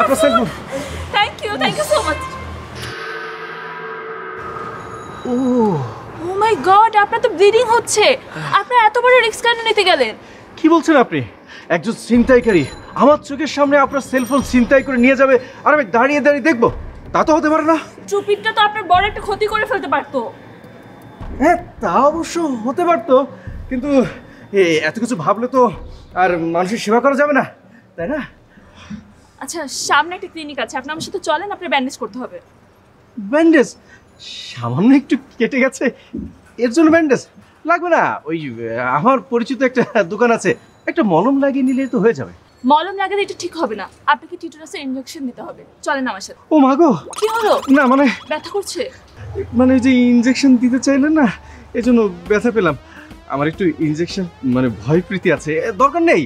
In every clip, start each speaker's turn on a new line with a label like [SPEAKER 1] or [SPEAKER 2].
[SPEAKER 1] আপনার cellphone.
[SPEAKER 2] Thank you so much.
[SPEAKER 1] Oh
[SPEAKER 2] my God, আপনার তো ব্লিডিং হচ্ছে। আপনি এত বড় রিস্ক কেন নিতে গেলেন?
[SPEAKER 1] কি বলছেন আপনি? একজন ছিনতাইকারী আমার চোখের সামনে আপনার সেলফোন ছিনতাই করে নিয়ে যাবে আর আমি দাঁড়িয়ে দাঁড়িয়ে দেখবো? তা তো হতে পারে না।
[SPEAKER 2] চুপিটটা তো আপনার বড় একটা ক্ষতি করে ফেলতে পারতো।
[SPEAKER 1] হ্যাঁ, তা অবশ্য হতে পারতো, কিন্তু এত কিছু ভাবলে তো আর মানুষের সেবা করা যাবে না, তাই না?
[SPEAKER 2] আচ্ছা, সামনে একটা ক্লিনিক আছে, আপনি আমার সাথে চলেন, আপনার ব্যান্ডেজ করতে হবে।
[SPEAKER 1] ব্যান্ডেজ? সামান্য একটু কেটে গেছে, এর জন্য ব্যান্ডেজ লাগবে না। ওই আমার পরিচিত একটা দোকান আছে, একটা মলম লাগিয়ে নিলে তো হয়ে যাবে।
[SPEAKER 2] মলম লাগালে এটা ঠিক হবে না, আপনাকে টিটানাসের ইনজেকশন দিতে হবে। চলেন আমার সাথে।
[SPEAKER 1] ও মা গো!
[SPEAKER 2] কি হলো?
[SPEAKER 1] না মানে
[SPEAKER 2] ব্যথা করছে?
[SPEAKER 1] মানে ওই যে ইনজেকশন দিতে চাইলেন না, এজন্য ব্যথা পেলাম। আমার একটু ইনজেকশন মানে ভয় প্রীতি আছে, দরকার নেই,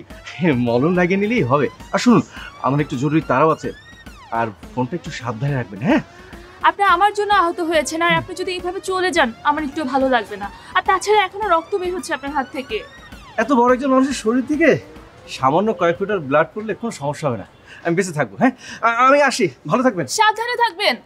[SPEAKER 1] মলম লাগিয়ে নিলেই হবে। আর শুনুন, আমার একটু জরুরি তারাও আছে, আর ফোনটা একটু সাবধানে রাখবেন। হ্যাঁ,
[SPEAKER 2] আপনি আমার জন্য আহত হয়েছেন, আর আপনি যদি এইভাবে চলে যান আমার একটু ভালো লাগবে না। আর তাছাড়া এখনো রক্ত বের হচ্ছে আপনার হাত থেকে।
[SPEAKER 1] এত বড় একজন মানুষের শরীর থেকে সামান্য কয়েক ফোঁটার ব্লাড পড়লে কোনো সমস্যা হবে না, আমি বেঁচে থাকবো। হ্যাঁ, আমি আসি, ভালো থাকবেন।
[SPEAKER 2] সাবধানে থাকবেন।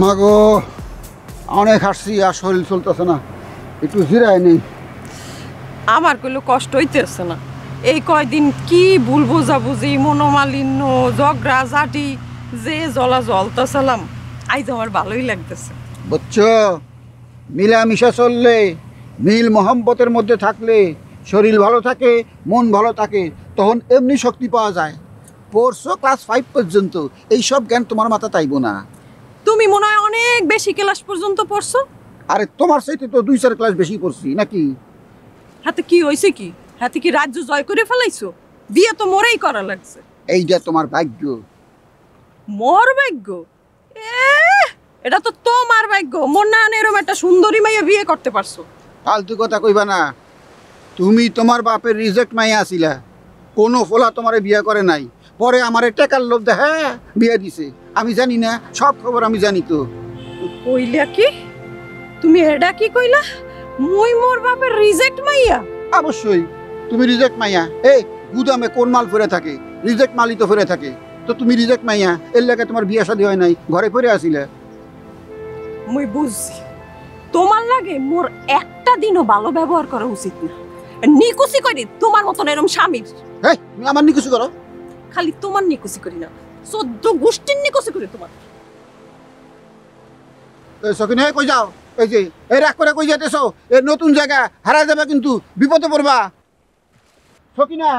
[SPEAKER 3] মাগো, অনেক হাসছি আর শরীর চলতেছে না, একটু জিরায় নেই।
[SPEAKER 4] আমার কোনো কষ্ট হইতেছে না। এই কয়দিন কি ভুল বোঝাবুঝি, মনোমালিন্য, ঝগড়া ঝাঁটি, যে জলা জ্বলতেছিলাম, আইজ আমার ভালোই লাগতেছে।
[SPEAKER 3] বুঝছো, মিলামিশা চললে, মিল মহব্বতের মধ্যে থাকলে শরীর ভালো থাকে, মন ভালো থাকে, তখন এমনি শক্তি পাওয়া যায়। পড়ছো ক্লাস 5 পর্যন্ত, এইসব জ্ঞান তোমার মাথা তাইব না।
[SPEAKER 4] তুমি মনে হয় অনেক বেশি ক্লাস পর্যন্ত পড়ছো।
[SPEAKER 3] আরে তোমার সাথে তো 2-4 ক্লাস বেশি পড়ছি নাকি?
[SPEAKER 4] হাতে কি হয়েছে? কি হাতে কি রাজ্য জয় করে ফেলাইছো? বিয়ে তো মোরেই করা লাগছে।
[SPEAKER 3] এইটা তোমার ভাগ্য।
[SPEAKER 4] মোর ভাগ্য? এটা তো তোমার ভাগ্য। মোর না এরকম একটা সুন্দরী মাইয়া বিয়ে করতে পারছো।
[SPEAKER 3] ফালতু কথা কইবা না। তুমি তোমার বাপের রিজেক্ট মাইয়া আছিলা, কোনো ফোলা তোমারে বিয়ে করে নাই, পরে আমারে টাকার লোভ দেখে বিয়ে দিছে। আমি জানি না, সব খবর আমি জানি তো।
[SPEAKER 4] কইলা কি? তুমি এটা কি কইলা? মুই মোর বাপের রিজেক্ট মাইয়া?
[SPEAKER 3] অবশ্যই তুমি রিজেক্ট মাইয়া। এই গুদামে কোন মাল ফেরে থাকে? রিজেক্ট মালই তো ফেরে থাকে। তো তুমি রিজেক্ট মাইয়া, এর লাগে তোমার বিয়ে শাদী হয় নাই, ঘরে পড়ে আসিলে।
[SPEAKER 4] মুই বুঝছি, তোমার লাগে মোর একটা দিনও ভালো ব্যবহার করা উচিত না। নিকুচি করি তোমার মতন এরকম স্বামীর।
[SPEAKER 3] এই তুমি আমার নিকুচি করো?
[SPEAKER 4] খালি তোমার নিকুচি করি না, 14 গোষ্ঠীর নিকুচি করি তোমার।
[SPEAKER 3] সকিনে কই যাও? এই যে এই রাগ করে কই যাইতেছো? এর নতুন জায়গা হারা যাবে, কিন্তু বিপদে পড়বা। সকিনা।